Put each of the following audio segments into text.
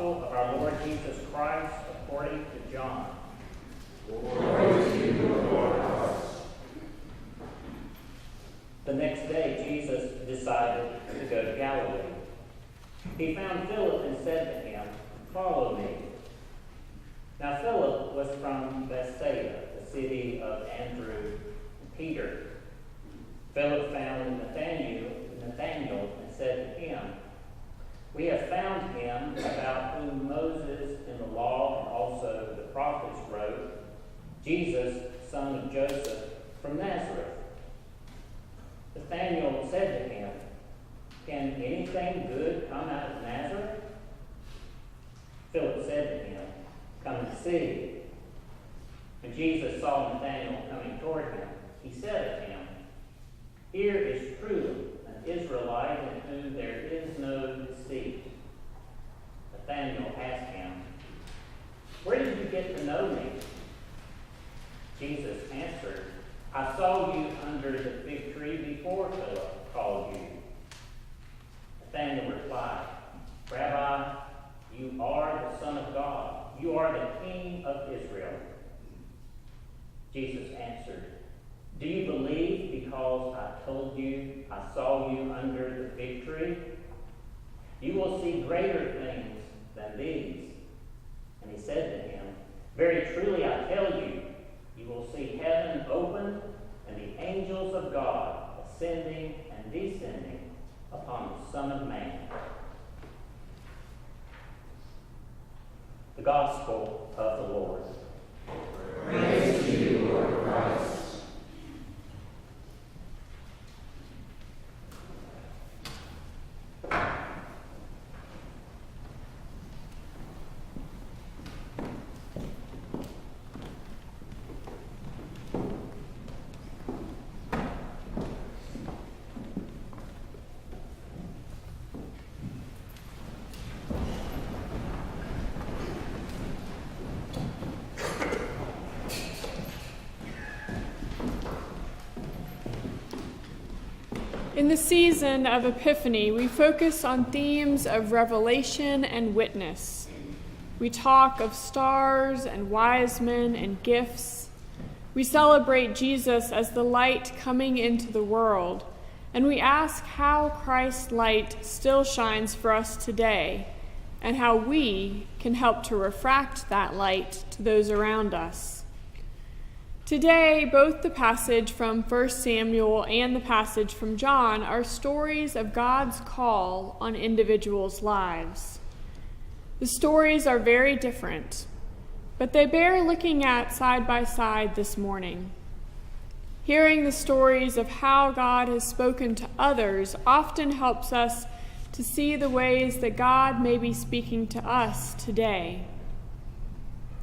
Gospel of our Lord Jesus Christ according to John. Glory to you, Lord Christ. The next day, Jesus decided to go to Galilee. He found Philip and said to him, "Follow me." Now Philip was from Bethsaida, the city of Andrew and Peter. Philip found Nathanael and said to him, "We have found him about whom Moses in the law and also the prophets wrote, Jesus, son of Joseph, from Nazareth." Nathanael said to him, "Can anything good come out of Nazareth?" Philip said to him, "Come and see." When Jesus saw Nathanael coming toward him, he said to him, "Here is truly an Israelite in whom there is no deceit." Nathanael asked him, "Where did you get to know me?" Jesus answered, "I saw you under the fig tree before Philip called you." Nathanael replied, "Rabbi, you are the Son of God. You are the King of Israel." Jesus answered, "Do you believe because I told you I saw you under the fig tree? You will see greater things than these." And he said to him, "Very truly I tell you, you will see heaven opened and the angels of God ascending and descending upon the Son of Man." The Gospel of the Lord. Praise to you, Lord Christ. In the season of Epiphany, we focus on themes of revelation and witness. We talk of stars and wise men and gifts. We celebrate Jesus as the light coming into the world, and we ask how Christ's light still shines for us today, and how we can help to refract that light to those around us. Today, both the passage from 1 Samuel and the passage from John are stories of God's call on individuals' lives. The stories are very different, but they bear looking at side by side this morning. Hearing the stories of how God has spoken to others often helps us to see the ways that God may be speaking to us today.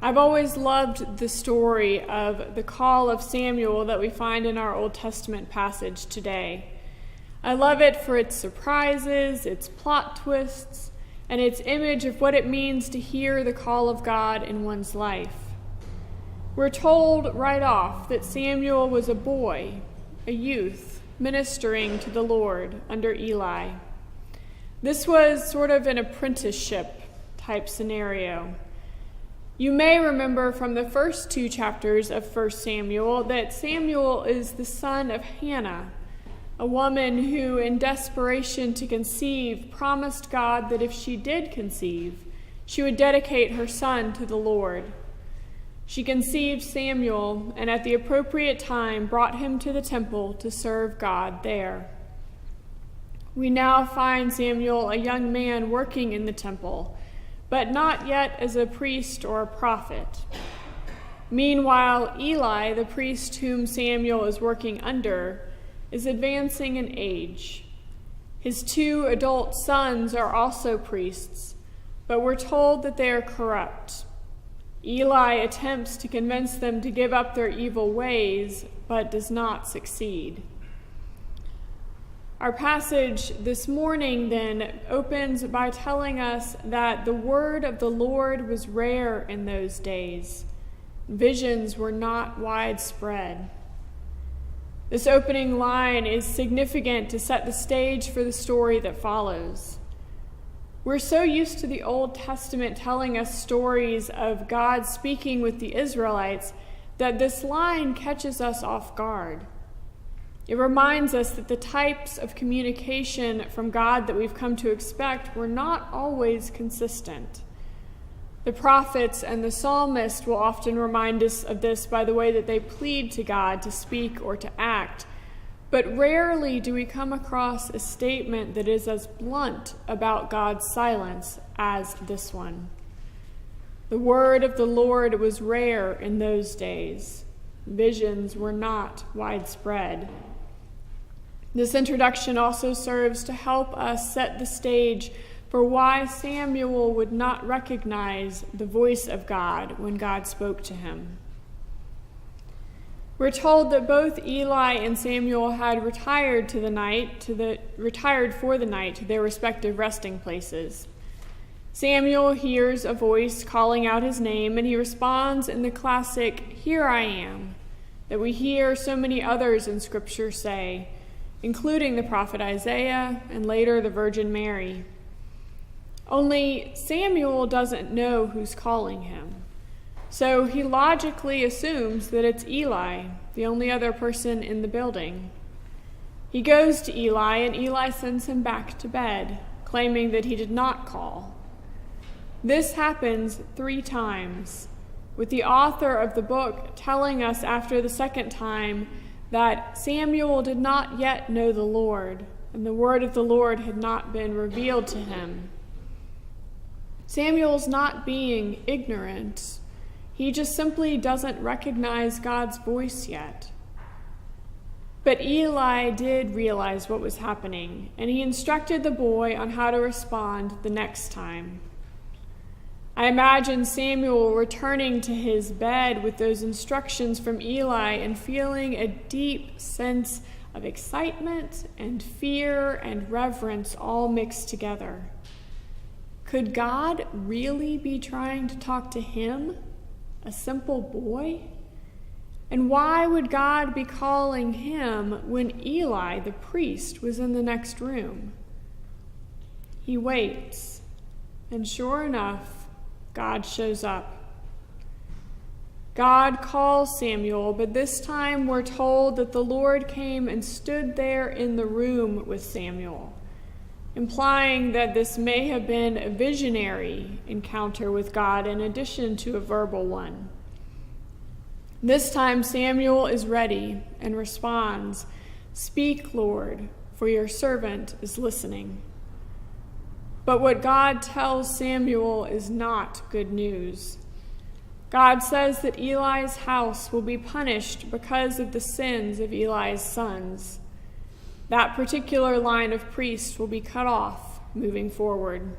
I've always loved the story of the call of Samuel that we find in our Old Testament passage today. I love it for its surprises, its plot twists, and its image of what it means to hear the call of God in one's life. We're told right off that Samuel was a boy, a youth, ministering to the Lord under Eli. This was sort of an apprenticeship type scenario. You may remember from the first 2 chapters of 1 Samuel that Samuel is the son of Hannah, a woman who, in desperation to conceive, promised God that if she did conceive, she would dedicate her son to the Lord. She conceived Samuel, and at the appropriate time brought him to the temple to serve God there. We now find Samuel a young man working in the temple, but not yet as a priest or a prophet. Meanwhile, Eli, the priest whom Samuel is working under, is advancing in age. His 2 adult sons are also priests, but we're told that they are corrupt. Eli attempts to convince them to give up their evil ways, but does not succeed. Our passage this morning then opens by telling us that the word of the Lord was rare in those days. Visions were not widespread. This opening line is significant to set the stage for the story that follows. We're so used to the Old Testament telling us stories of God speaking with the Israelites that this line catches us off guard. It reminds us that the types of communication from God that we've come to expect were not always consistent. The prophets and the psalmist will often remind us of this by the way that they plead to God to speak or to act. But rarely do we come across a statement that is as blunt about God's silence as this one. The word of the Lord was rare in those days. Visions were not widespread. This introduction also serves to help us set the stage for why Samuel would not recognize the voice of God when God spoke to him. We're told that both Eli and Samuel had retired for the night to their respective resting places. Samuel hears a voice calling out his name, and he responds in the classic "Here I am" that we hear so many others in Scripture say, including the prophet Isaiah and later the Virgin Mary. Only Samuel doesn't know who's calling him. So he logically assumes that it's Eli, the only other person in the building. He goes to Eli, and Eli sends him back to bed, claiming that he did not call. This happens 3 times, with the author of the book telling us after the second time that Samuel did not yet know the Lord, and the word of the Lord had not been revealed to him. Samuel's not being ignorant. He just simply doesn't recognize God's voice yet. But Eli did realize what was happening, and he instructed the boy on how to respond the next time. I imagine Samuel returning to his bed with those instructions from Eli and feeling a deep sense of excitement and fear and reverence all mixed together. Could God really be trying to talk to him, a simple boy? And why would God be calling him when Eli, the priest, was in the next room? He waits, and sure enough, God shows up. God calls Samuel, but this time we're told that the Lord came and stood there in the room with Samuel, implying that this may have been a visionary encounter with God in addition to a verbal one. This time Samuel is ready and responds, "Speak, Lord, for your servant is listening." But what God tells Samuel is not good news. God says that Eli's house will be punished because of the sins of Eli's sons. That particular line of priests will be cut off moving forward.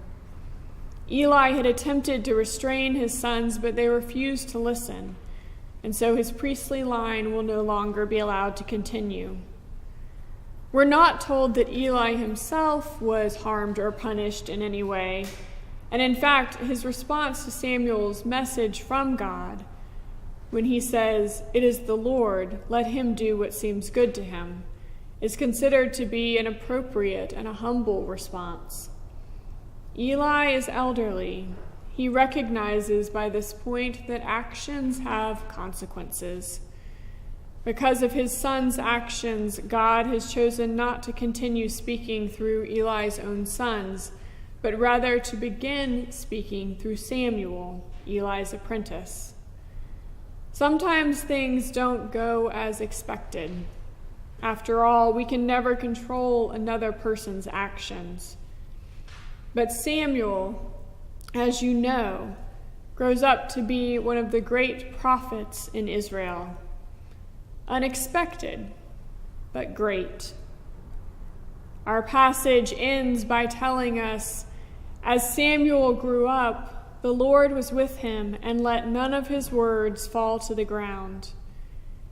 Eli had attempted to restrain his sons, but they refused to listen, and so his priestly line will no longer be allowed to continue. We're not told that Eli himself was harmed or punished in any way, and in fact, his response to Samuel's message from God, when he says, "It is the Lord, let him do what seems good to him," is considered to be an appropriate and a humble response. Eli is elderly. He recognizes by this point that actions have consequences. Because of his son's actions, God has chosen not to continue speaking through Eli's own sons, but rather to begin speaking through Samuel, Eli's apprentice. Sometimes things don't go as expected. After all, we can never control another person's actions. But Samuel, as you know, grows up to be one of the great prophets in Israel. Unexpected, but great. Our passage ends by telling us, as Samuel grew up, the Lord was with him and let none of his words fall to the ground.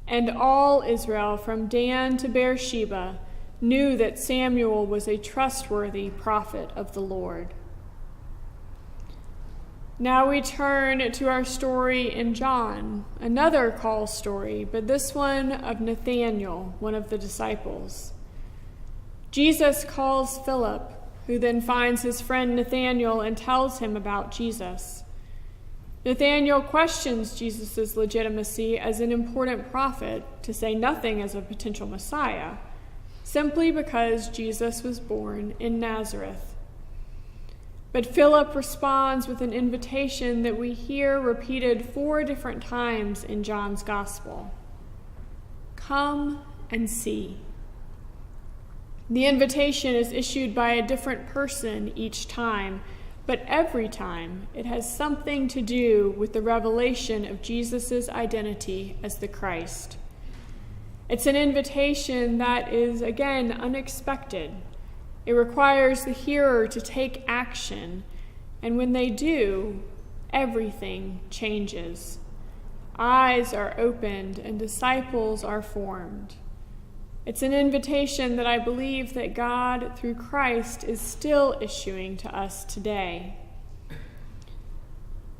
And all Israel, from Dan to Beersheba, knew that Samuel was a trustworthy prophet of the Lord. Now we turn to our story in John, another call story, but this one of Nathanael, one of the disciples. Jesus calls Philip, who then finds his friend Nathanael and tells him about Jesus. Nathanael questions Jesus' legitimacy as an important prophet, to say nothing as a potential Messiah, simply because Jesus was born in Nazareth. But Philip responds with an invitation that we hear repeated 4 different times in John's Gospel. Come and see. The invitation is issued by a different person each time, but every time it has something to do with the revelation of Jesus' identity as the Christ. It's an invitation that is, again, unexpected. It requires the hearer to take action, and when they do, everything changes. Eyes are opened and disciples are formed. It's an invitation that I believe that God, through Christ, is still issuing to us today.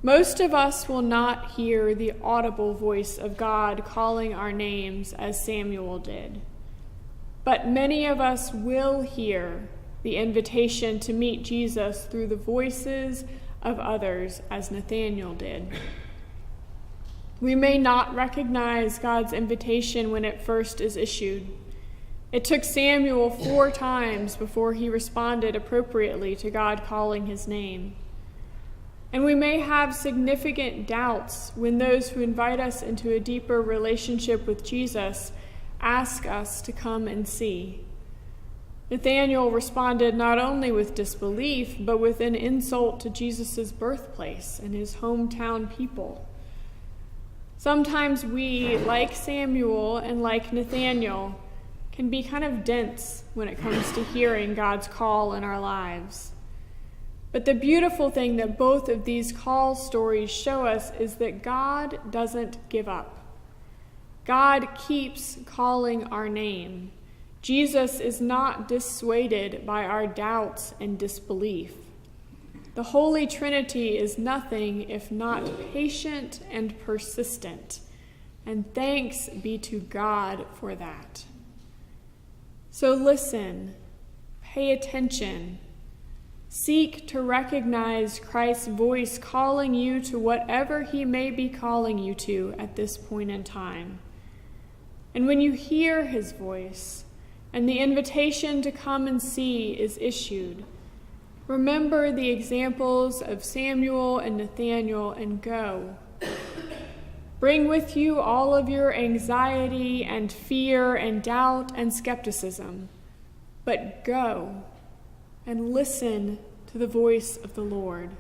Most of us will not hear the audible voice of God calling our names as Samuel did, but many of us will hear the invitation to meet Jesus through the voices of others, as Nathanael did. We may not recognize God's invitation when it first is issued. It took Samuel 4 times before he responded appropriately to God calling his name. And we may have significant doubts when those who invite us into a deeper relationship with Jesus ask us to come and see. Nathanael responded not only with disbelief, but with an insult to Jesus' birthplace and his hometown people. Sometimes we, like Samuel and like Nathanael, can be kind of dense when it comes to hearing God's call in our lives. But the beautiful thing that both of these call stories show us is that God doesn't give up. God keeps calling our name. Jesus is not dissuaded by our doubts and disbelief. The Holy Trinity is nothing if not patient and persistent, and thanks be to God for that. So listen, pay attention, seek to recognize Christ's voice calling you to whatever he may be calling you to at this point in time. And when you hear his voice and the invitation to come and see is issued, remember the examples of Samuel and Nathanael and go. Bring with you all of your anxiety and fear and doubt and skepticism, but go and listen to the voice of the Lord.